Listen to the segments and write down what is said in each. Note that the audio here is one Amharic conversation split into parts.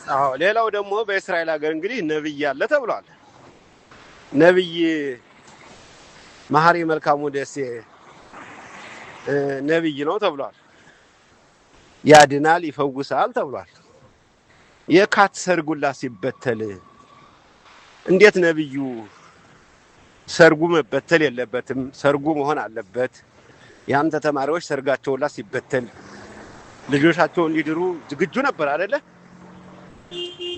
አዎ ሌላው ደግሞ በእስራኤል ሀገር እንግዲህ ነብይ አለ ተብሏል። ነብይ መሐሪ መልካሙ ደሴ ነብይ ነው ተብሏል። ያድናል ይፈውሳል ተብሏል። የካት ሰርጉላ ሲበተል እንዴት ነብዩ ሰርጉ መበተል የለበትም ሰርጉ መሆን አለበት። ያንተ ተማሪዎች ሰርጋቸውላ ሲበተል ልጆቻቸውን ሊድሩ ዝግጁ ነበር አይደለ?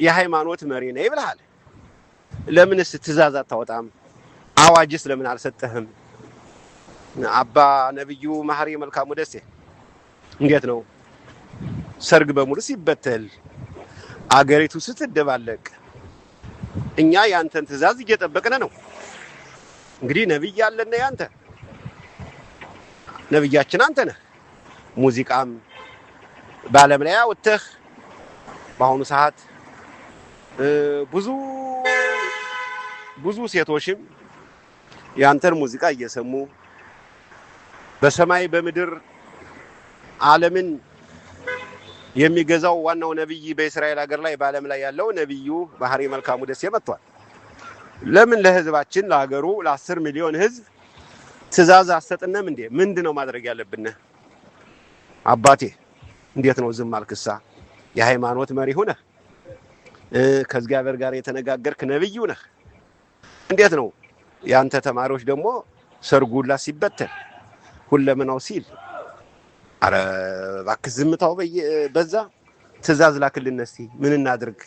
የሃይማኖት መሪ ነኝ ብለሃል። ለምንስ ትእዛዝ አታወጣም? አዋጅስ ለምን አልሰጠህም? አባ ነብዩ መሐሪ መልካሙ ደሴ እንዴት ነው ሰርግ በሙሉ ሲበተል አገሪቱ ስትደባለቅ እኛ ያንተን ትእዛዝ እየጠበቅን ነው። እንግዲህ ነብይ ያለና ያንተ ነብያችን አንተ ነህ። ሙዚቃም በዓለም ላይ አውጥተህ በአሁኑ ሰዓት ብዙ ሴቶችም ያንተን ሙዚቃ እየሰሙ በሰማይ በምድር ዓለምን የሚገዛው ዋናው ነብይ በእስራኤል ሀገር ላይ በዓለም ላይ ያለው ነብዩ መሐሪ መልካሙ ደሴ መጥቷል። ለምን ለህዝባችን ለሀገሩ ለ10 ሚሊዮን ህዝብ ትእዛዝ አሰጥነም እንዴ? ምንድነው ማድረግ ያለብን? አባቴ እንዴት ነው ዝም አልክሳ? የሃይማኖት መሪ ሆነህ ከእግዚአብሔር ጋር የተነጋገርክ ነብዩ ነህ። እንዴት ነው ያንተ ተማሪዎች ደግሞ ሰርጉላ ሲበተን ሁለመናው ሲል አረ እባክህ ዝምታው በዛ ትእዛዝ ላክልን እስቲ ምን እናድርግ?